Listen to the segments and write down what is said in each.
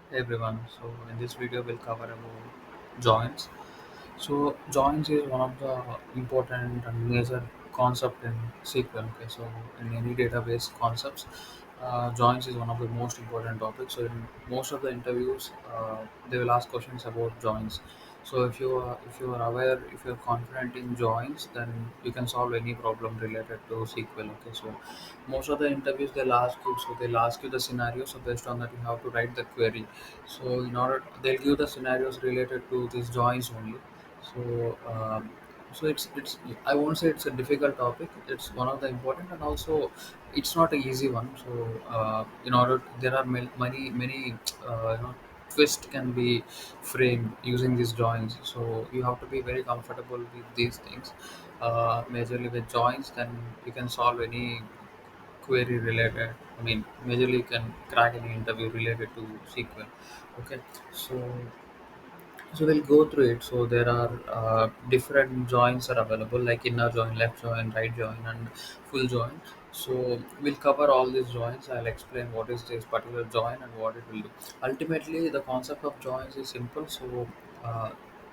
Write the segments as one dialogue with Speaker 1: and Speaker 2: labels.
Speaker 1: Hey everyone, so in this video we'll cover about joins. So joins is one of the important and major concept in SQL. Okay, so in any database concepts, joins is one of the most important topics. So in most of the interviews, they will ask questions about joins. So if you are aware, if you're confident in joins, then you can solve any problem related to SQL. Okay, so most of the interviews they'll ask you the scenario. So based on that, you have to write the query. So in order they'll give the scenarios related to these joins only. So it's I won't say it's a difficult topic. It's one of the important, and also it's not an easy one. So in order there are many twist can be framed using these joins. So you have to be very comfortable with these things. Majorly with joins, then you can solve any query related. I mean, majorly you can crack any interview related to SQL. Okay, so we'll go through it. So there are different joins are available, like inner join, left join, right join, and full join. So we'll cover all these joins. I'll explain what is this particular join and what it will do. Ultimately, the concept of joins is simple. So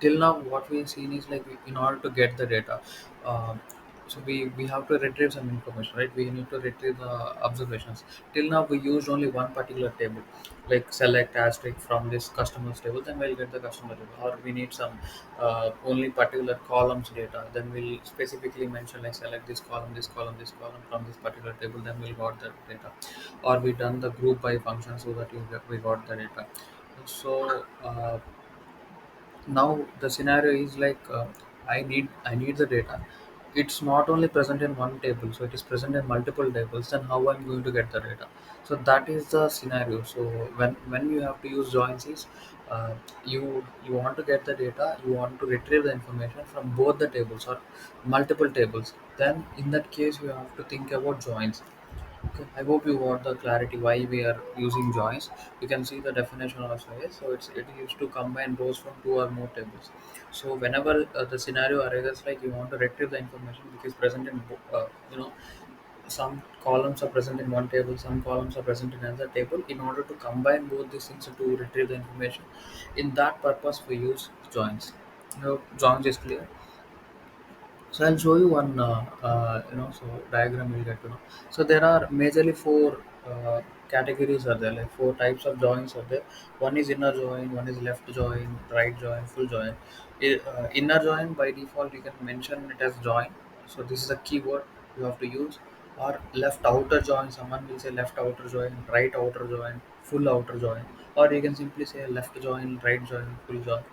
Speaker 1: till now, what we've seen is like in order to get the data. Uh, so we have to retrieve some information, right? We need to retrieve the observations. Till now we used only one particular table, like select asterisk from this customers table, then we'll get the customer table. Or we need some only particular columns data, then we'll specifically mention like select this column, this column, this column from this particular table, then we'll got the data. Or we done the group by function so that we got the data. So now the scenario is like I need the data. It's not only present in one table, so it is present in multiple tables. Then how I'm going to get the data? So that is the scenario. So when you have to use joins is uh, you want to get the data, you want to retrieve the information from both the tables or multiple tables. Then in that case you have to think about joins. Okay, I hope you got the clarity why we are using joins. You can see the definition also. Yes, so it used to combine rows from two or more tables. So whenever the scenario arises, like you want to retrieve the information which is present in some columns are present in one table, some columns are present in another table. In order to combine both these things to retrieve the information, in that purpose we use joins. Joins is clear. So I'll show you one, so diagram you'll get to know. So there are majorly four categories are there, like four types of joins are there. One is inner join, one is left join, right join, full join. Inner join by default you can mention it as join. So this is a keyword you have to use. Or left outer join, someone will say left outer join, right outer join, full outer join. Or you can simply say left join, right join, full join.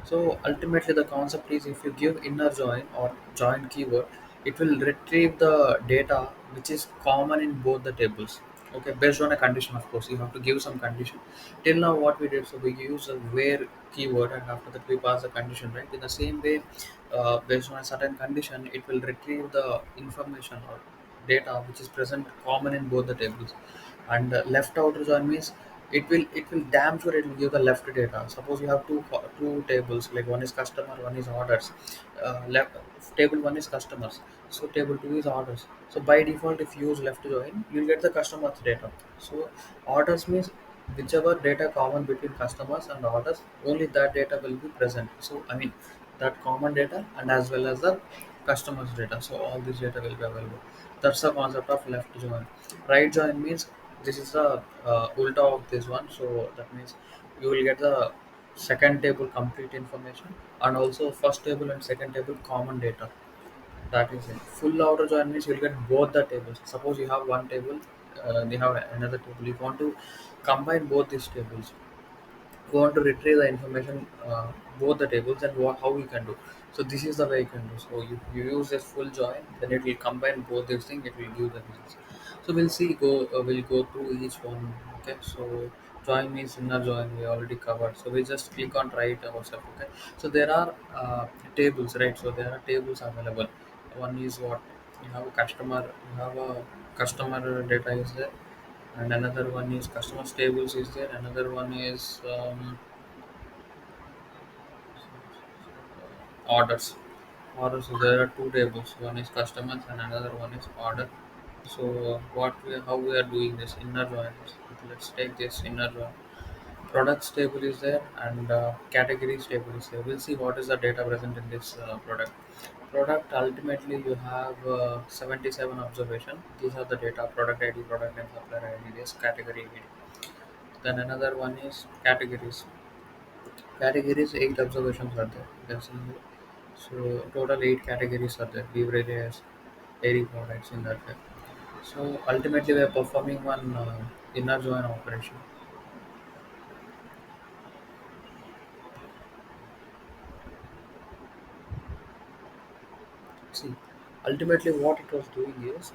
Speaker 1: So ultimately, the concept is if you give inner join or join keyword, it will retrieve the data which is common in both the tables. Okay, based on a condition, of course, you have to give some condition. Till now, what we did, so we use a where keyword, and after that we pass the condition, right? In the same way, based on a certain condition, it will retrieve the information or data which is present common in both the tables. And left outer join means it will damn sure it will give the left data. Suppose you have two tables, like one is customer, one is orders. Left table one is customers, so table two is orders. So by default, if you use left join, you'll get the customers data. So orders means whichever data common between customers and orders, only that data will be present. So I mean that common data and as well as the customers data, so all this data will be available. That's the concept of left join. Right join means this is the ulta of this one. So that means you will get the second table complete information, and also first table and second table common data. That is it. Full outer join means you'll get both the tables. Suppose you have one table, you have another table, you want to combine both these tables, you want to retrieve the information, both the tables, and how you can do. So this is the way you can do. So you use this full join, then it will combine both these things, it will give the results. So we'll go through each one. Okay, so join means inner join we already covered, so we just click on write ourselves. Okay, so there are tables, right? So there are tables available. One is what you have a customer, you have a customer data is there, and another one is customer tables is there, another one is orders. So there are two tables, one is customers and another one is order. So how we are doing this inner join, let's take this inner join. products table is there, and categories table is there. We'll see what is the data present in this product. Ultimately you have 77 observation. These are the data: product id, product name, supplier id, this category id. Then another one is categories. Categories, 8 observations are there, you can see here. So total 8 categories are there: beverages, dairy products, in that way. So ultimately we are performing one inner join operation. See, ultimately what it was doing is,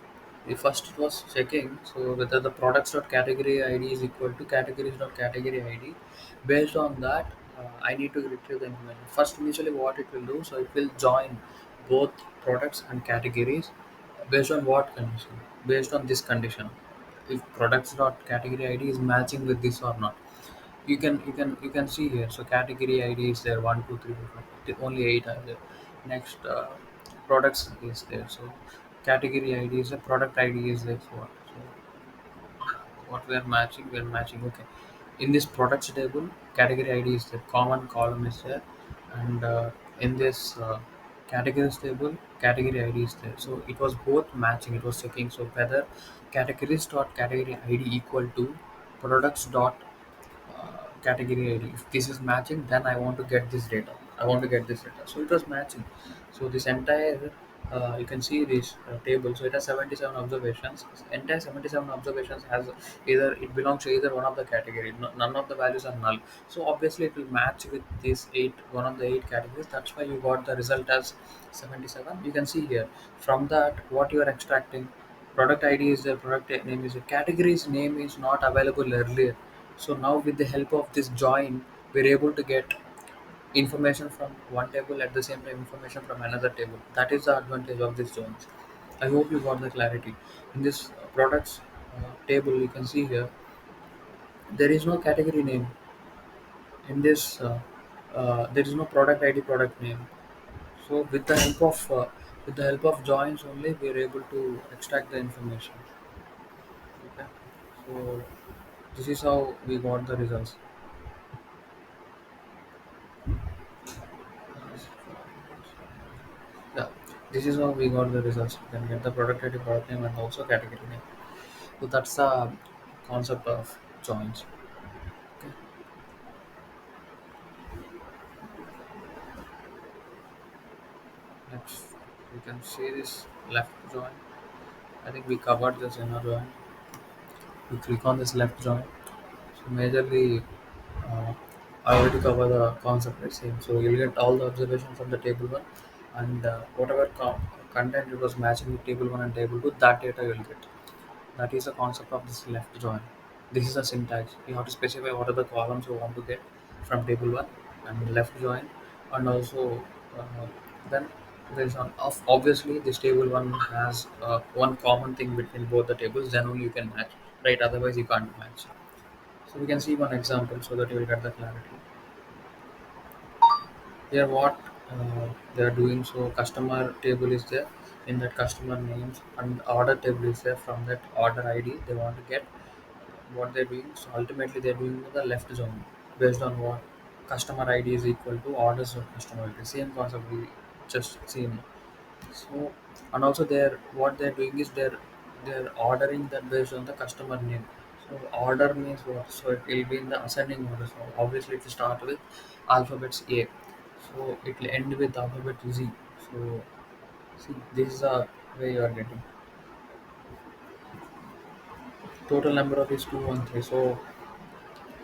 Speaker 1: first it was checking so whether the products dot category ID is equal to categories dot category ID. Based on that, I need to retrieve the information. First, initially what it will do, so it will join both products and categories based on what condition? Based on this condition, if products dot category ID is matching with this or not. You can see here, so category id is there, 1 2 3 4 5, only 8 are there. Next, products is there, so category id is a product id is there. So what we are matching, okay. In this products table, category id is the common column is there, and in this categories table, category id is there. So it was both matching, it was checking so whether categories dot category id equal to products dot category ID. If this is matching, then I want to get this data. I want to get this data. So it was matching. So this entire, you can see this table. So it has 77 observations. This entire 77 observations has either, it belongs to either one of the category. No, none of the values are null. So obviously it will match with this eight, one of the 8 categories. That's why you got the result as 77. You can see here. From that, what you are extracting. Product ID is there, product name is there. Category's name is not available earlier. So now with the help of this join, we're able to get information from one table, at the same time information from another table. That is the advantage of this joins. I hope you got the clarity. In this products table, you can see here there is no category name. In this, there is no product ID, product name. So with the help of joins only, we are able to extract the information. Okay. So this is how we got the results. Yeah, this is how we got the results. You can get the product ID, product name, and also category name. So that's the concept of joins. Okay. Next, you can see this left join. I think we covered this inner join. We click on this left join. So majorly, uh, I already cover the concept right same. So you'll get all the observations from the table one, and whatever content it was matching with table one and table two, that data you'll get. That is the concept of this left join. This is a syntax. You have to specify what are the columns you want to get from table one and left join, and also then there's on obviously this table one has one common thing between both the tables. Then only you can match, right? Otherwise you can't match. So we can see one example so that you will get the clarity. Here what they are doing. So customer table is there. In that customer names and order table is there. From that order ID they want to get what they're doing. So ultimately they're doing the left zone based on what customer ID is equal to orders of customer ID. Same concept we just seen. So and also they're what they're doing is they're ordering that based on the customer name. So order means what? So it will be in the ascending order. So obviously it will start with alphabets A. So it will end with alphabet Z. So see, this is the way you are getting. Total number of is 213. So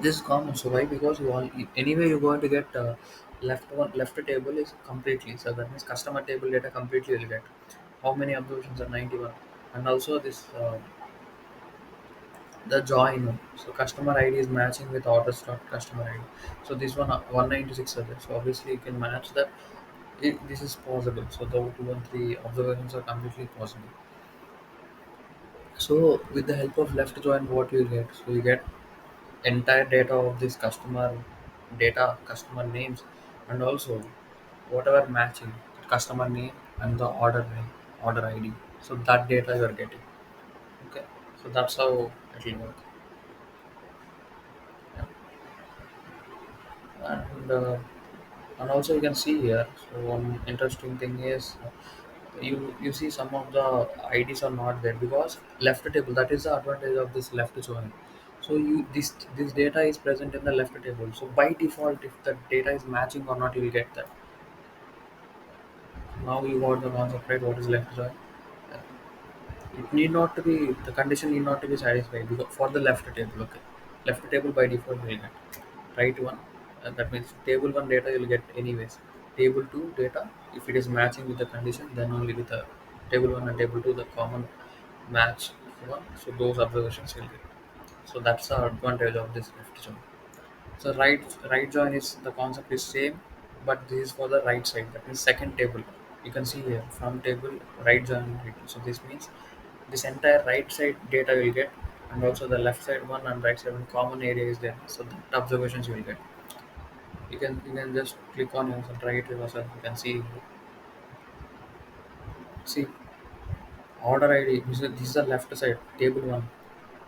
Speaker 1: this is common. So why? Because you all anyway you're going to get left table is completely. So that means customer table data completely will get. How many observations are 91? And also this the join. So customer ID is matching with order stock customer ID. So this one 196 are there. So obviously you can match that. This is possible. So the 213 observations are completely possible. So with the help of left join, what you get? So you get entire data of this customer names, and also whatever matching customer name and the order name, order ID. So that data you are getting. Okay. So that's how it will work. Yeah. And also you can see here. So one interesting thing is you see some of the IDs are not there because left table. That is the advantage of this left join. So you this data is present in the left table. So by default, if the data is matching or not, you will get that. Now you got the concept right. What is left join? It need not to be the condition need not to be satisfied because for the left table. Okay, left table by default will get right one. That means table one data you'll get anyways. Table two data, if it is matching with the condition, then only with the table one and table two the common match one. So those observations will get. So that's the advantage of this left join. So right join is the concept is same, but this is for the right side. That means second table. You can see here from table right join. Right. So this means this entire right side data will get, and also the left side one and right side one common area is there. So that observations you will get. You can just click on yourself, try it yourself. You can see order ID. This is the left side table one.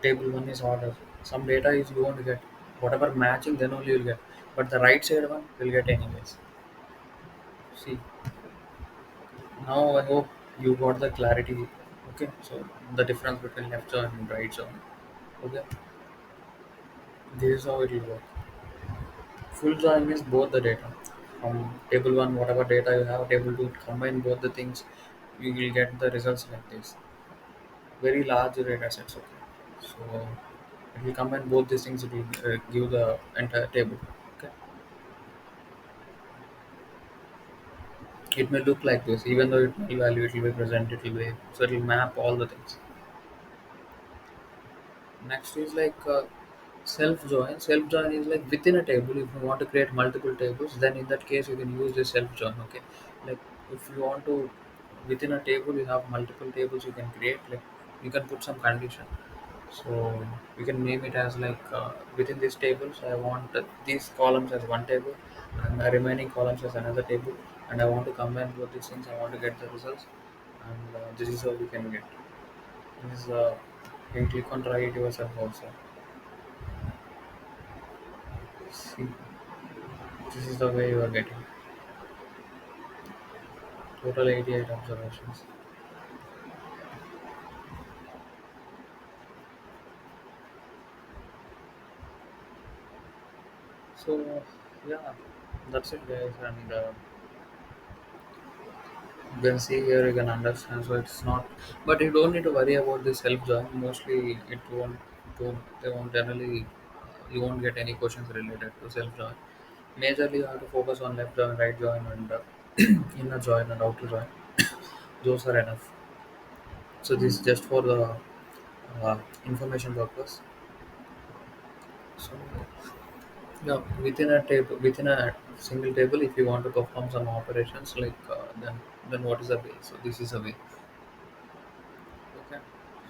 Speaker 1: Table one is order. Some data is you won't get. Whatever matching, then only you'll get. But the right side one will get anyways. See, now I hope you got the clarity. Okay, so the difference between left join and right join. Okay, this is how it will work. Full join means both the data. From table one, whatever data you have, table two, combine both the things, you will get the results like this. Very large data sets. Okay, so if you combine both these things, it will give the entire table. Okay, it may look like this, even though it will value, it will be present, it will be so it will map all the things. Next is like self join. Self join is like within a table. If you want to create multiple tables, then in that case you can use the self join. Okay, like if you want to within a table you have multiple tables you can create. Like you can put some condition. So you can name it as like within these tables I want these columns as one table and the remaining columns as another table, and I want to combine both these things. I want to get the results, and this is how you can get. This is you can click on try it yourself also. See, this is the way you are getting total 88 observations. So, yeah, that's it, guys. And you can see here, you can understand. So, it's not, but you don't need to worry about this self join. Mostly, they won't generally, you won't get any questions related to self join. Majorly, you have to focus on left join, right join, and inner join and outer join. Those are enough. So, this is just for the information purpose. So, yeah, within a single table, if you want to perform some operations, like then what is the way? So this is a way. Okay,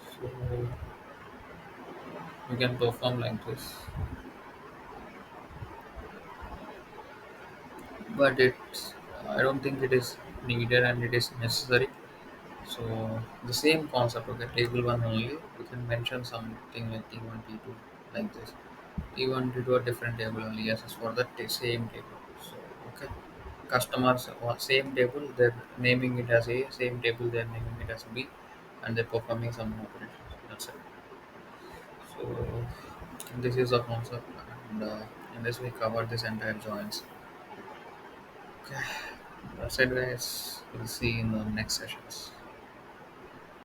Speaker 1: so you can perform like this, but it's I don't think it is needed and it is necessary. So the same concept. Okay, table one only. You can mention something like T1, T2 like this. T1, T2 are different table only. Yes, it's for the same table. So okay. Customers same table they're naming it as A, same table they're naming it as B, and they're performing some operations. That's it. So this is the concept, and in this we cover this entire joins. Okay, that's it, guys. We'll see you in the next sessions.